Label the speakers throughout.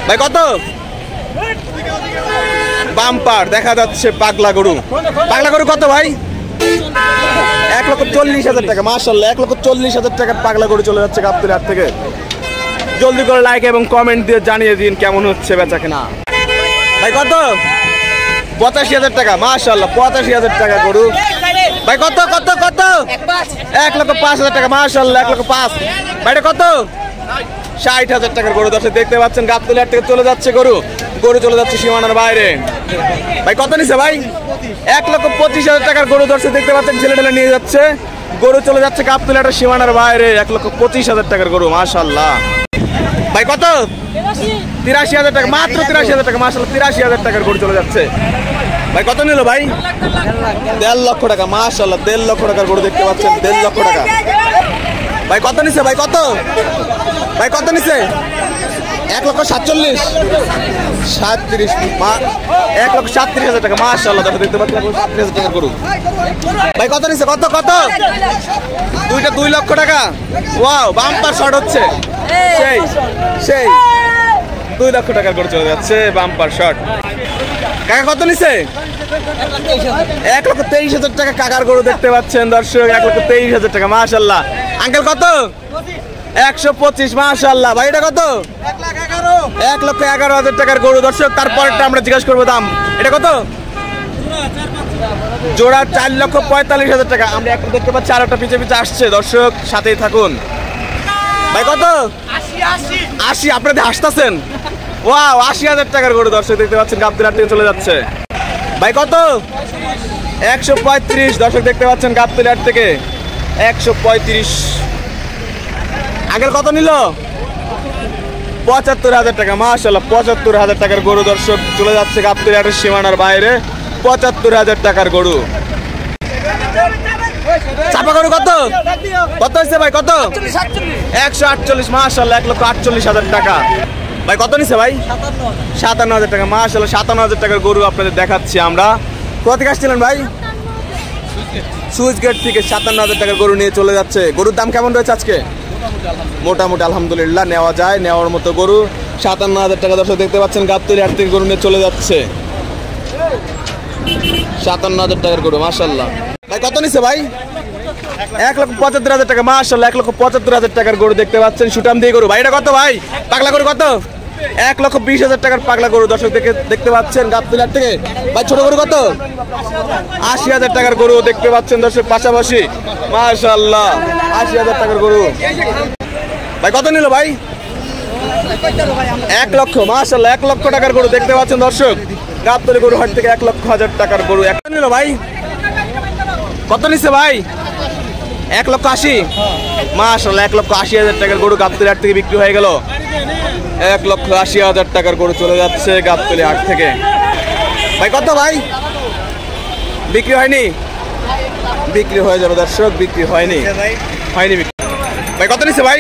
Speaker 1: ভাই কত? বাম্পার দেখা যাচ্ছে পাগলা গরু। পাগলা গরু কত ভাই? 1,40,000 টাকা। মাশাআল্লাহ 1,40,000 টাকার পাগলা গরু চলে যাচ্ছে গাবতলী হাট থেকে। জলদি করে লাইক এবং কমেন্ট দিয়ে জানিয়ে দিন কেমন হচ্ছে বেচা কেনা। ভাই কত? 85,000 টাকা। মাশাআল্লাহ 85,000 টাকা গরু। ভাই কত কত কত? 1,05,000 টাকা। মাশাআল্লাহ 1,05,000। ভাইটা কত? 60,000 টাকার গরু। দর্শক দেখতে পাচ্ছেন গাবতলী হাট থেকে চলে যাচ্ছে গরু। গরু চলে যাচ্ছে সীমানার বাইরে। ভাই কত নিছে ভাই? 1,25,000 টাকার গরু। দর্শক দেখতে পাচ্ছেন ছেলে ঠেলে নিয়ে যাচ্ছে। গরু চলে যাচ্ছে গাবতলী হাটের সীমানার বাইরে। 1,25,000 টাকার গরু। মাশাআল্লাহ। ভাই কত? 83,000 টাকা। মাত্র 83,000 টাকা। মাশাআল্লাহ 83,000 টাকার গরু চলে যাচ্ছে। ভাই কত নিল ভাই? 1.5 লক্ষ টাকা। মাশাআল্লাহ 1.5 লক্ষ টাকার গরু দেখতে পাচ্ছেন। 1.5 লক্ষ টাকা। ভাই কত নিছে? ভাই কত? ভাই কত নিছে? 1,47,000 1,37,000 টাকা। মাশাআল্লাহ দেখতে পাচ্ছেন 1,37,000 টাকার গরু। ভাই কত নিছে? কত কত? দুইটা 2 লক্ষ টাকা। ওয়াও বাম্পার শট হচ্ছে। সেই সেই 2 লক্ষ টাকার গরু চলে যাচ্ছে বাম্পার শট। কাকা কত নিছে? 1,23,000 টাকা কাকার গরু দেখতে পাচ্ছেন দর্শক। 1,23,000 টাকা। মাশাআল্লাহ। আঙ্কেল কত? 125। মাশাআল্লাহ। ভাই এটা কত? 1,11,000 টাকার গরু। দর্শক তারপরটা আমরা জিজ্ঞাসা করবো দাম। এটা কত? জোড়া 4,45,000 টাকা। আমরা একটা দেখতে পাচ্ছি আর একটা পিছে পিছে আসছে। দর্শক সাথেই থাকুন। ভাই কত? 80। আপনাদের হাসতেছেন। ওয়াও 80,000 টাকার গরু। দর্শক দেখতে পাচ্ছেন গাবতলী হাট থেকে চলে যাচ্ছে। ভাই কত? 135। দর্শক দেখতে পাচ্ছেন গাবতলী হাট থেকে 135। আগের কত নিল? 75,000 টাকা। মাশাআল্লাহ 75,000 টাকার গরু। দর্শক চলে যাচ্ছে গাবতলী হাটের সীমানার বাইরে। 75,000 টাকার গরু। চাপা গরু কত? কত হয়েছে ভাই? কত? 148। মাশাআল্লাহ 1,48,000 টাকা। ভাই কত নিছে ভাই? 57,000 টাকা। মাশাআল্লাহ 57,000 টাকার গরু আপনাদের দেখাচ্ছি আমরা। কোথা থেকে আসছিলেন ভাই? সুইচ গেট থেকে 57,000 টাকার গরু নিয়ে চলে যাচ্ছে। গরুর দাম কেমন রয়েছে আজকে? মোটামুটি আলহামদুলিল্লাহ নেওয়া যায়, নেওয়ার মতো গরু। 57,000 টাকা। দর্শক দেখতে পাচ্ছেন গাবতলী হাট থেকে গরু নিয়ে চলে যাচ্ছে। 57,000 টাকার গরু। মাশাআল্লাহ। ভাই কত নিছে ভাই? 1,75,000 টাকা। মাশাআল্লাহ 1,75,000 টাকার গরু দেখতে পাচ্ছেন সুটাম দিয়ে গরু। ভাই এটা কত ভাই? পাগলা গরু কত? 1,20,000 টাকার পাগলা গরু। দর্শক দেখতে পাচ্ছেন গাবতলী হাট থেকে। ভাই ছোট গরু কত? 80,000 টাকার গরু দেখতে পাচ্ছেন দর্শক পাশাপাশি। মাশাআল্লাহ 80,000 টাকার গরু। ভাই কত নিল ভাই? 1 লক্ষ। মাশাআল্লাহ 1 লক্ষ টাকার গরু দেখতে পাচ্ছেন দর্শক গাবতলী গরু হাট থেকে। 1,00,000 টাকার গরু একটা নিল ভাই। কত নিচ্ছে ভাই? 1,80,000। মাশাআল্লাহ 1,80,000 টাকার গরু গাবতলী হাট থেকে বিক্রি হয়ে গেল। 1,80,000 টাকার গরু চলে যাচ্ছে গাবতলী হাট থেকে। ভাই কত ভাই? বিক্রি হয়নি? বিক্রি হয়ে যাবে দর্শক। বিক্রি হয়নি হয়নি বিক্রি। ভাই কত নিচ্ছে ভাই?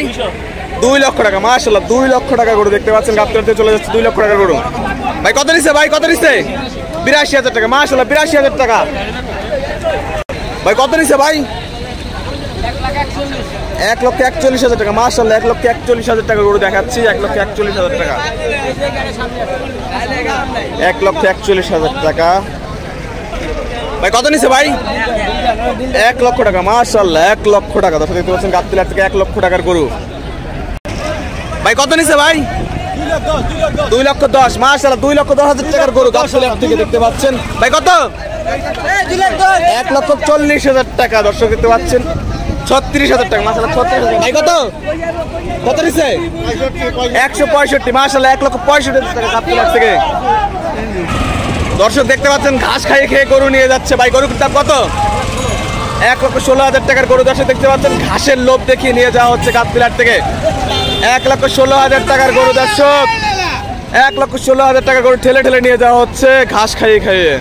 Speaker 1: 2 লক্ষ টাকা। মাশাআল্লাহ 2 লক্ষ টাকা গরু দেখতে পাচ্ছেন গাবতলী হাট থেকে চলে যাচ্ছে। 2 লক্ষ টাকার গরু। ভাই কত নিচ্ছে ভাই? কত নিচ্ছে? 82,000 টাকা। মাশাআল্লাহ 82,000 টাকা। ভাই কত নিচ্ছে ভাই? 1,41,000 টাকা। মাশাআল্লাহ 1,41,000 টাকা গরু দেখাচ্ছি। 1,41,000 টাকা। 1,41,000 টাকা। ভাই কত নিচ্ছে ভাই? 1 লক্ষ টাকা। মাশাআল্লাহ 1 লক্ষ টাকা। দর্শক দেখতে পাচ্ছেন গাবতলী হাট থেকে 1 লক্ষ টাকার গরু। ভাই কত নিচ্ছে ভাই? 2,10,000। মাশাআল্লাহ 2,10,000 টাকার গরু গাবতলী হাট থেকে দেখতে পাচ্ছেন। ভাই কত? 1,40,000 টাকা। দর্শক দেখতে পাচ্ছেন 36,000 টাকা। মাশাআল্লাহ 36,000। ভাই কত? কত নিচ্ছে? 165। মাশাআল্লাহ 1,65,000 টাকা গাবতলী হাট থেকে। দর্শক দেখতে পাচ্ছেন ঘাস খাইয়ে খেয়ে গরু নিয়ে যাচ্ছে। ভাই গরুর দাম কত? 1,16,000 টাকার গরু। দর্শক দেখতে পাচ্ছেন ঘাসের লোভ দেখিয়ে নিয়ে যাওয়া হচ্ছে গাবতলী হাট থেকে। 1,16,000 টাকার গরু। দর্শক 1,16,000 টাকার গরু ঠেলে ঠেলে নিয়ে যাওয়া হচ্ছে ঘাস খাইয়ে খাইয়ে।